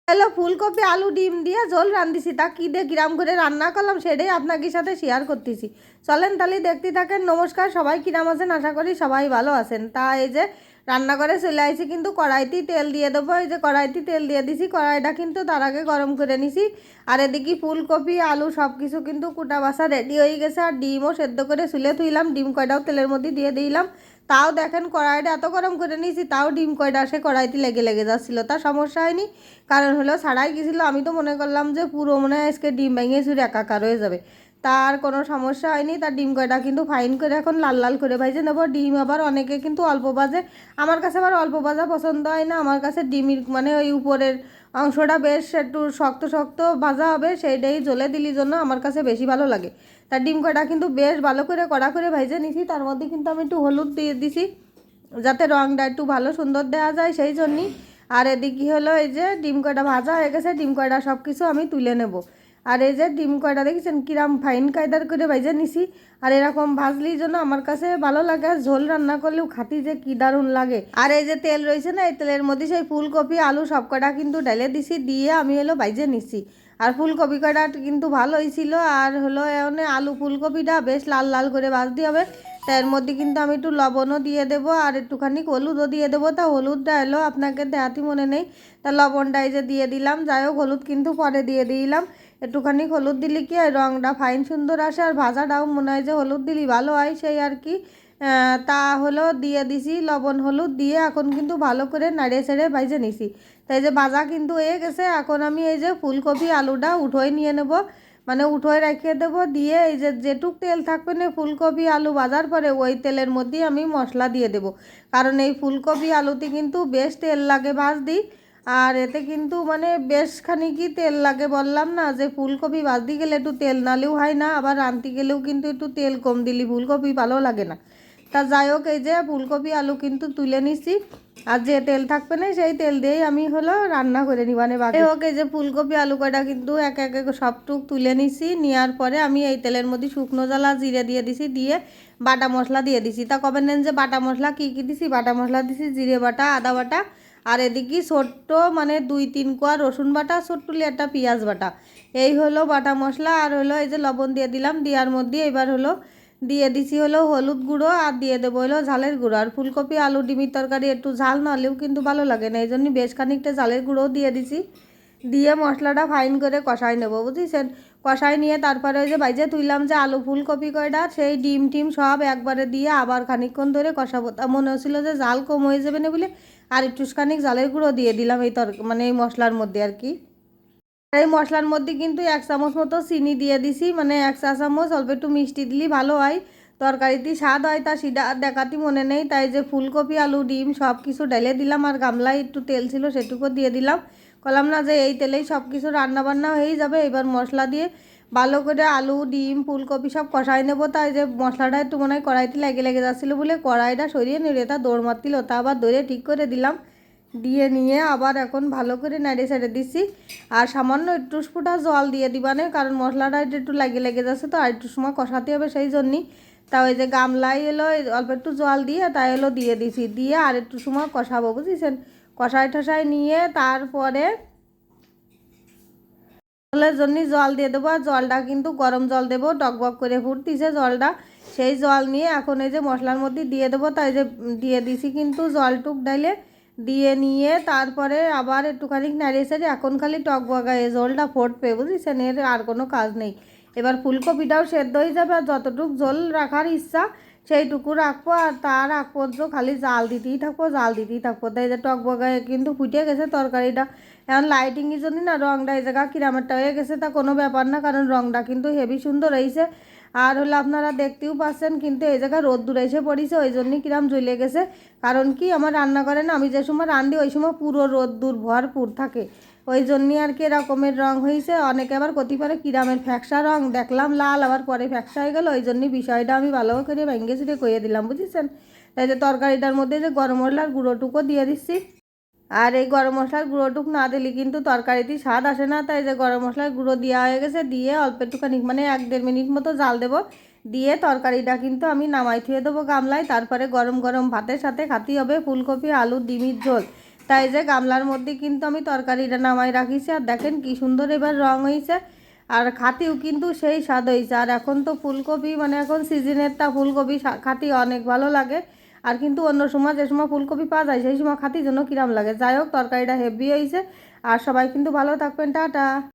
Hello, ফুলকপি আলু ডিম দিয়ে ঝোল রান্ধিছি। তা কী দিয়ে কিরাম করে রান্না করলাম সেটাই আপনাদের সাথে শেয়ার করতেছি। চলেন তাহলে দেখতে থাকেন। নমস্কার, সবাই কিরাম আছেন? আশা করি সবাই ভালো আছেন। তা এই যে রান্না করে চলে আসছি, কিন্তু কড়াইতেই তেল দিয়ে দেবো। এই যে কড়াইতে তেল দিয়ে দিছি, কড়াইটা কিন্তু তার আগে গরম করে নিছি। আর এদিকে ফুলকপি আলু সব কিছু কিন্তু কুটা বাসা রেডি হয়ে গেছে। আর ডিমও সেদ্ধ করে চুলে থুইলাম, ডিম কয়টাও তেলের মধ্যে দিয়ে দিলাম। তাও দেখেন কড়াইটা এত গরম করে নিয়েছি, তাও ডিম কয়টা সে কড়াইতে লেগে লেগে যাচ্ছিলো। তা সমস্যা হয়নি, কারণ হলো ছাড়াই গেছিলো। আমি তো মনে করলাম যে পুরো মনে হয় আজকে ডিম ভেঙে চুরে একাকার হয়ে যাবে। তার কোনো সমস্যা হয়নি। তার ডিম কয়টা কিন্তু ফাইন করে এখন লাল লাল করে ভাজে নেবো। ডিম আবার অনেকে কিন্তু অল্প ভাজে, আমার কাছে আবার অল্প ভাজা পছন্দ হয় না। আমার কাছে ডিমের মানে ওই উপরের অংশটা বেশ একটু শক্ত শক্ত ভাজা হবে, সেইটাই জ্বলে দিলি জন্য আমার কাছে বেশি ভালো লাগে। তার ডিম কয়টা কিন্তু বেশ ভালো করে কড়া করে ভেজে নিছি। তার মধ্যে কিন্তু আমি একটু হলুদ দিয়ে দিছি, যাতে রঙটা একটু ভালো সুন্দর দেওয়া যায় সেই জন্যই। আর এদিকে হলো এই যে ডিম কয়টা ভাজা হয়ে গেছে, ডিম কয়টা সব কিছু আমি তুলে নেব। আর এই যে ডিম কয়টা দেখেছেন কিরাম ফাইন কায়দার করে ভেজে নিছি। আর এরকম ভাজলির জন্য আমার কাছে ভালো লাগে। আর ঝোল রান্না করলেও খাতি যে কি দারুণ লাগে। আর এই যে তেল রয়েছে না, এই তেলের মধ্যে সেই ফুলকপি আলু সব কটা কিন্তু ঢেলে দিছি, দিয়ে আমি হলো ভেজে নিছি। আর ফুলকপি কটা কিন্তু ভালো হয়েছিল। আর হলো এখানে আলু ফুলকপিটা বেশ লাল লাল করে ভাজতে হবে। তার মধ্যে কিন্তু আমি একটু লবণও দিয়ে দেবো, আর একটুখানি হলুদও দিয়ে দেবো। তা হলুদটা এলো আপনাকে দেখাতে মনে নেই, তা লবণটা এই যে দিয়ে দিলাম। যাই হোক, হলুদ কিন্তু পরে দিয়ে দিলাম। একটুখানি হলুদ দিলে কি হয়, রঙটা ফাইন সুন্দর আসে। আর ভাজাটাও মনে হয় যে হলুদ দিলে ভালো হয়, সেই আর কি। তা হলো দিয়ে দিছি লবণ হলুদ দিয়ে, এখন কিন্তু ভালো করে নাড়িয়ে ছেড়ে ভেজে নিছি। তাই যে ভাজা কিন্তু হয়ে গেছে। এখন আমি এই যে ফুলকপি আলুটা উঠোয় নিয়ে নেব, মানে উঠোয় রেখে দেবো। দিয়ে এই যে যেটুক তেল থাকবে না ফুলকপি আলু ভাজার পরে, ওই তেলের মধ্যেই আমি মশলা দিয়ে দেবো। কারণ এই ফুলকপি আলুতে কিন্তু বেশ তেল লাগে ভাজদি। আর এতে কিন্তু মানে বেশ খানিকই তেল লাগে, বললাম না যে ফুলকপি ভাজতে গেলে একটু তেল নালেও হয় না, আবার রাঁধতে গেলেও কিন্তু একটু তেল কম দিলি ফুলকপি ভালো লাগে না। তা যাই হোক, এই যে ফুলকপি আলু কিন্তু তুলে নিছি। আর যে তেল থাকবে না সেই তেল দিয়েই আমি হলো রান্না করে নিবানে বাকি হোক। এই যে ফুলকপি আলু কটা কিন্তু এক এক সবটুক তুলে নিছি। নেওয়ার পরে আমি এই তেলের মধ্যে শুকনো জ্বালা জিরে দিয়ে দিছি, দিয়ে বাটা মশলা দিয়ে দিছি। তা কবে নেন যে বাটা মশলা কী কী দিছি, বাটা মশলা দিছি জিরে বাটা, আদা বাটা, আর এদিকে ছোট্ট মানে 2-3 কোয়া রসুন বাটা, ছোট্টলি একটা পেঁয়াজ বাটা, এই হলো বাটা মশলা। আর হলো এই যে লবণ দিয়ে দিলাম, দেওয়ার মধ্যে এবার হলো দিয়ে দিছি হলো হলুদ গুঁড়ো, আর দিয়ে দেবো হলো ঝালের গুঁড়ো। আর ফুলকপি আলু ডিমের তরকারি একটু ঝাল না হলেও কিন্তু ভালো লাগে না, এই জন্য বেশ খানিকটা ঝালের গুঁড়োও দিয়ে দিছি। দিয়ে মশলাটা ফাইন করে কষাই নেবো, বুঝেছেন। কষাই নিয়ে তারপরে ওই যে বাইজে তুইলাম যে আলু ফুলকপি কয়টা, সেই ডিম টিম সব একবারে দিয়ে আবার খানিকক্ষণ ধরে কষাবো। তা মনে হচ্ছিল যে জাল কম হয়ে যাবে না বলে আর একটু খানিক ঝালের গুঁড়ো দিয়ে দিলাম এই মানে এই মশলার মধ্যে আর কি। এই মশলার মধ্যে কিন্তু 1 চামচ মতো চিনি দিয়ে দিছি, মানে 1 চা চামচ। অল্প একটু মিষ্টি দিলে ভালো হয়, তরকারিতে স্বাদ হয়। তা সেটা দেখাতে মনে নেই। তাই যে ফুলকপি আলু ডিম সব কিছু ঢেলে দিলাম, আর গামলায় একটু তেল ছিল সেটুকু দিয়ে দিলাম। বললাম না যে এই তেলেই সব কিছু রান্নাবান্না হয়ে যাবে। এবার মশলা দিয়ে ভালো করে আলু ডিম ফুলকপি সব কষাই নেবো। তাই যে মশলাটা একটু মনে হয় কড়াইতে লেগে লেগে যাচ্ছিলো বলে কড়াইটা সরিয়ে নিলে তা দৌড় মারছিল, তা আবার ধরে ঠিক করে দিলাম। দিয়ে নিয়ে আবার এখন ভালো করে নেড়ে ছেড়ে দিচ্ছি। আর সামান্য একটু ফুটা জল দিয়ে দিবানে, কারণ মশলাটা একটু লেগে লেগে যাচ্ছে, তো আর একটু সময় কষাতে হবে সেই জন্যই। তা ওই যে গামলাই এলো অল্প একটু জল দিয়ে তাই এলো দিয়ে দিছি, দিয়ে আর একটু সময় কষাবো, বুঝেছেন। কষাই টষাই নিয়ে তারপরে জলের জন্য জল দিয়ে দেবো। আর জলটা কিন্তু গরম জল দেবো, টকবক করে ফুটতিছে জলটা। সেই জল নিয়ে এখন এই যে মশলার মধ্যে দিয়ে দেবো। তাই যে দিয়ে দিছি কিন্তু জলটুক ডাইলে দিয়ে নিয়ে তারপরে আবার একটুখানি নাড়িয়ে ছেড়ে এখন খালি টকবগায় জলটা ফুটবে, বুঝেছেন। এর আর কোনো কাজ নেই। এবার ফুলকপিটাও সেদ্ধ হয়ে যাবে, আর যতটুকু জল রাখার ইচ্ছা সেইটুকু রাখবো। আর তার আগ পর্যন্ত খালি জাল দিতেই থাকবো, জাল দিতেই থাকবো। তাই যে টকবগায় কিন্তু ফুটে গেছে তরকারিটা। এখন লাইটিংয়ের জন্য না রঙটা এই জায়গা কিরামেরটা হয়ে গেছে, তা কোনো ব্যাপার না, কারণ রঙটা কিন্তু হেভি সুন্দর হয়েছে। আর হলো আপনারা দেখতেও পাচ্ছেন, কিন্তু এই জায়গায় রোদ্দুর এসে পড়েছে, ওই জন্যই কিরাম জ্বলে গেছে। কারণ কি আমার রান্না করে না, আমি যে সময় রান্ধি ওই সময় পুরো রোদ্দুর ভরপুর থাকে, ওই জন্যই আর কি এরকমের রঙ হয়েছে। অনেকে আবার কতি পারে কিরামের ফ্যাকসা রঙ দেখলাম লাল, আবার পরে ফ্যাকসা হয়ে গেলো, ওই জন্যই বিষয়টা আমি ভালো করে ভেঙে ছিটে কয়ে দিলাম, বুঝেছেন। তাই যে তরকারিটার মধ্যে যে গরম মশলার গুঁড়োটুকু দিয়ে দিচ্ছি। আর এই গরম মশলার গুঁড়োটুক না দিলে কিন্তু তরকারিতে স্বাদ আসে না। তাই যে গরম মশলার গুঁড়ো দেওয়া হয়ে গেছে, দিয়ে অল্প একটুখানি মানে 1-1.5 মিনিট মতো জাল দেবো। দিয়ে তরকারিটা কিন্তু আমি নামাই থুয়ে দেবো গামলায়। তারপরে গরম গরম ভাতের সাথে খাতেই হবে ফুলকপি আলু ডিমের ঝোল। তাই যে গামলার মধ্যে কিন্তু আমি তরকারিটা নামাই রাখিছি, আর দেখেন কি সুন্দর এবার রং হয়েছে, আর খাতিও কিন্তু সেই স্বাদ হয়েছে। আর এখন তো ফুলকপি মানে এখন সিজনেরটা ফুলকপি খাতি অনেক ভালো লাগে। আর কিন্তু অন্য সময় যে সময় ফুলকপি পাওয়া যায় সেই সময় খাতির জন্য কিরাম লাগে। যাই হোক তরকারিটা হেভি হয়েছে। আর সবাই কিন্তু ভালো থাকবেন, টাটা।